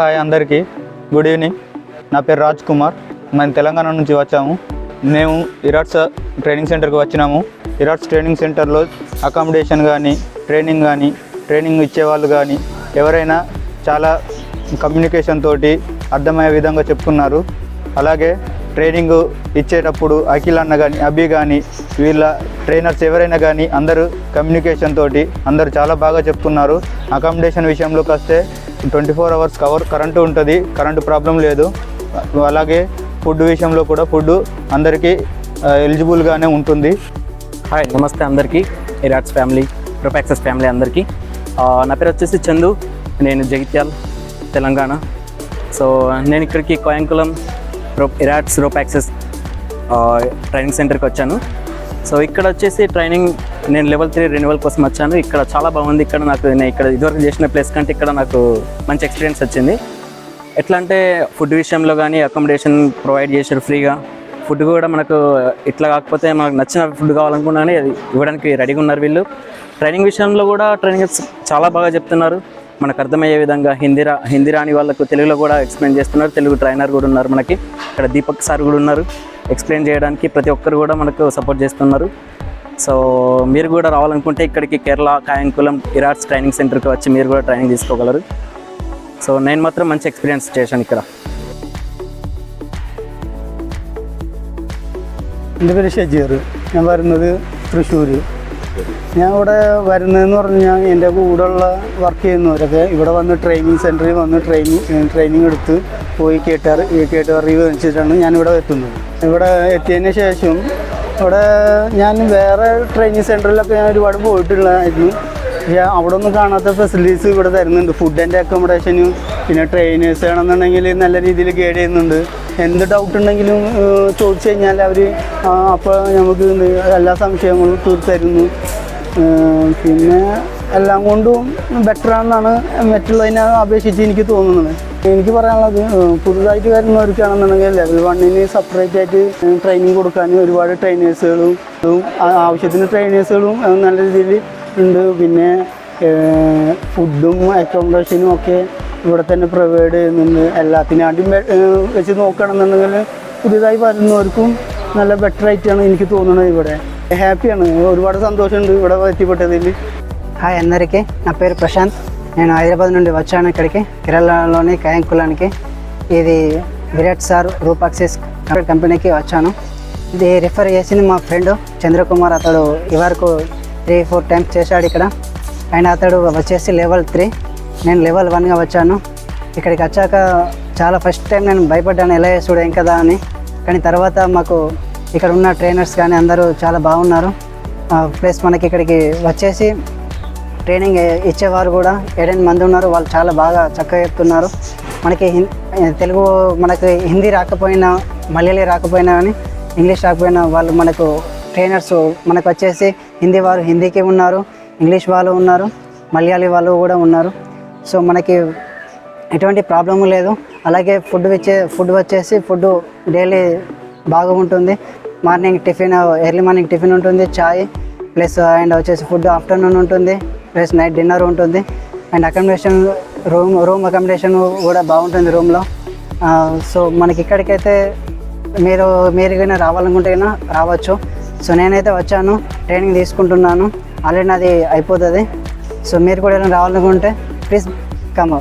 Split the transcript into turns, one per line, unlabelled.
Hi అందరికీ good evening. నా పేరు రాజ్ కుమార్. మేము తెలంగాణ నుంచి వచ్చాము. మేము ఇరాట్స్ ట్రైనింగ్ సెంటర్కి వచ్చినాము. ఇరాట్స్ ట్రైనింగ్ సెంటర్లో అకామిడేషన్ కానీ ట్రైనింగ్ ఇచ్చేవాళ్ళు కానీ ఎవరైనా చాలా కమ్యూనికేషన్ తోటి అర్థమయ్యే విధంగా చెప్తున్నారు. అలాగే ట్రైనింగ్ ఇచ్చేటప్పుడు అఖిల్ అన్న కానీ అభి కానీ వీళ్ళ ట్రైనర్స్ ఎవరైనా కానీ అందరూ కమ్యూనికేషన్ తోటి అందరూ చాలా బాగా చెప్తున్నారు. అకామిడేషన్ విషయంలోకి వస్తే 24 hours కరెంటు ఉంటుంది, కరెంటు ప్రాబ్లం లేదు. అలాగే ఫుడ్ విషయంలో కూడా ఫుడ్ అందరికీ ఎలిజిబుల్గానే ఉంటుంది.
హాయ్, నమస్తే అందరికీ. ఇరాట్స్ ఫ్యామిలీ, రోప్ యాక్సెస్ ఫ్యామిలీ అందరికీ. నా పేరు వచ్చేసి చందు. నేను జగిత్యాల్, తెలంగాణ. సో నేను ఇక్కడికి కోయంకులం ఇరాట్స్ రోప్ యాక్సెస్ ట్రైనింగ్ సెంటర్కి వచ్చాను. సో ఇక్కడ వచ్చేసి ట్రైనింగ్ నేను లెవెల్ 3 రెన్యువల్ కోసం వచ్చాను. ఇక్కడ చాలా బాగుంది. ఇక్కడ నేను ఇదివరకు చేసిన ప్లేస్ కంటే ఇక్కడ నాకు మంచి ఎక్స్పీరియన్స్ వచ్చింది. ఎట్లా అంటే ఫుడ్ విషయంలో కానీ అకామిడేషన్ ప్రొవైడ్ చేశారు ఫ్రీగా. ఫుడ్ కూడా మనకు ఇట్లా కాకపోతే మనకు నచ్చిన ఫుడ్ కావాలనుకున్నానే అది ఇవ్వడానికి రెడీగా ఉన్నారు వీళ్ళు. ట్రైనింగ్ విషయంలో కూడా ట్రైనింగ్ చాలా బాగా చెప్తున్నారు. మనకు అర్థమయ్యే విధంగా హిందీ రాని వాళ్ళకు తెలుగులో కూడా ఎక్స్ప్లెయిన్ చేస్తున్నారు. తెలుగు ట్రైనర్ కూడా ఉన్నారు మనకి. ఇక్కడ దీపక్ సార్ కూడా ఉన్నారు ఎక్స్ప్లెయిన్ చేయడానికి. ప్రతి ఒక్కరు కూడా మనకు సపోర్ట్ చేస్తున్నారు. సో మీరు కూడా రావాలనుకుంటే ఇక్కడికి కేరళ కాయంకులం ఇరాట్స్ ట్రైనింగ్ సెంటర్కి వచ్చి మీరు కూడా ట్రైనింగ్ తీసుకోగలరు. సో నేను മാത്രം మంచి എക്സ്പീരിയൻസ് സ്റ്റേഷൻ ఇక్కడ.
എൻ്റെ പേര് ഷജീർ. ഞാൻ വരുന്നത് തൃശ്ശൂർ. ഞാൻ ഇവിടെ വരുന്നതെന്ന് പറഞ്ഞാൽ എൻ്റെ കൂടെയുള്ള വർക്ക് ചെയ്യുന്നവരൊക്കെ ഇവിടെ വന്ന് ട്രെയിനിങ് സെൻറ്ററിൽ വന്ന് ട്രെയിനിങ് എടുത്ത് പോയി കേട്ട് അറിവ് വെച്ചിട്ടാണ് ഞാനിവിടെ എത്തുന്നത്. ഇവിടെ എത്തിയതിന് ശേഷം ഇവിടെ ഞാൻ വേറെ ട്രെയിനിങ് സെൻറ്ററിലൊക്കെ ഞാൻ ഒരുപാട് പോയിട്ടുള്ളതായിരുന്നു. പക്ഷേ അവിടെ ഒന്നും കാണാത്ത ഫെസിലിറ്റീസ് ഇവിടെ തരുന്നുണ്ട്. ഫുഡ് ആൻഡ് അക്കോമഡേഷനും പിന്നെ ട്രെയിനേഴ്സ് ആണെന്നുണ്ടെങ്കിൽ നല്ല രീതിയിൽ ഗൈഡ് ചെയ്യുന്നുണ്ട്. എന്ത് ഡൗട്ട് ഉണ്ടെങ്കിലും ചോദിച്ചു കഴിഞ്ഞാൽ അവർ അപ്പോൾ നമുക്ക് എല്ലാ സംശയങ്ങളും തീർത്തരുന്നു. പിന്നെ എല്ലാം കൊണ്ടും ബെറ്ററാണെന്നാണ് മറ്റുള്ളതിനെ അപേക്ഷിച്ച് എനിക്ക് തോന്നുന്നത്. എനിക്ക് പറയാനുള്ളത് പുതുതായിട്ട് വരുന്നവർക്കാണെന്നുണ്ടെങ്കിൽ ലെവൽ 1 സെപ്പറേറ്റ് ആയിട്ട് ട്രെയിനിങ് കൊടുക്കാനും ഒരുപാട് ട്രെയിനേഴ്സുകളും ആവശ്യത്തിന് ട്രെയിനേഴ്സുകളും നല്ല രീതിയിൽ ഉണ്ട്. പിന്നെ ഫുഡും അക്കോമഡേഷനും ഒക്കെ ഇവിടെ തന്നെ പ്രൊവൈഡ് ചെയ്യുന്നുണ്ട്. എല്ലാത്തിനാദ്യം വെച്ച് നോക്കുകയാണെന്നുണ്ടെങ്കിൽ പുതിയതായി വരുന്നവർക്കും നല്ല ബെറ്ററായിട്ടാണ് എനിക്ക് തോന്നുന്നത്. ഇവിടെ హ్యాపీയാണ്, ഒരുപാട് సంతోషముంది ഇവിടെ ఎత్తిపట్టేది.
హాయ్ అందరికీ, నా పేరు ప్రశాంత్. నేను హైదరాబాద్ నుండి వచ్చాను ఇక్కడికి కేరళలోని కాయంకులానికి. ఇది విరాట్ సార్ రోప్ యాక్సెస్ కంపెనీకి వచ్చాను. ఇది రిఫర్ చేసింది మా ఫ్రెండ్ చంద్రకుమార్. అతడు ఇవరకు 3-4 times చేశాడు ఇక్కడ. అండ్ అతడు వచ్చేసి లెవెల్ 3, నేను లెవెల్ 1గా వచ్చాను. ఇక్కడికి వచ్చాక చాలా ఫస్ట్ టైం నేను భయపడ్డాను, ఎలా చేస్తుడు ఏం కదా అని. కానీ తర్వాత మాకు ఇక్కడ ఉన్న ట్రైనర్స్ కానీ అందరూ చాలా బాగున్నారు. ప్లస్ మనకి ఇక్కడికి వచ్చేసి ట్రైనింగ్ ఇచ్చేవారు కూడా 7 మంది ఉన్నారు. వాళ్ళు చాలా బాగా చక్కగా చెప్తున్నారు. మనకి తెలుగు మనకి హిందీ రాకపోయినా, మలయాళీ రాకపోయినా కానీ, ఇంగ్లీష్ రాకపోయినా వాళ్ళు మనకు ట్రైనర్స్ మనకు వచ్చేసి హిందీ వారు హిందీకి ఉన్నారు, ఇంగ్లీష్ వాళ్ళు ఉన్నారు, మలయాళీ వాళ్ళు కూడా ఉన్నారు. సో మనకి ఎటువంటి ప్రాబ్లము లేదు. అలాగే ఫుడ్ వచ్చేసి ఫుడ్ డైలీ బాగా ఉంటుంది. Morning tiffin, early morning tiffin ఉంటుంది, చాయ్ ప్లస్ అండ్ వచ్చేసి ఫుడ్ ఆఫ్టర్నూన్ ఉంటుంది, ప్లస్ నైట్ డిన్నర్ ఉంటుంది. అండ్ అకామిడేషన్ రూమ్ అకామిడేషన్ కూడా బాగుంటుంది రూమ్లో. సో మనకి ఇక్కడికైతే మీరు కానీ రావాలనుకుంటే రావచ్చు. సో నేనైతే వచ్చాను, ట్రైనింగ్ తీసుకుంటున్నాను. ఆల్రెడీ నాది అయిపోతుంది. సో మీరు కూడా రావాలనుకుంటే ప్లీజ్ కమ్.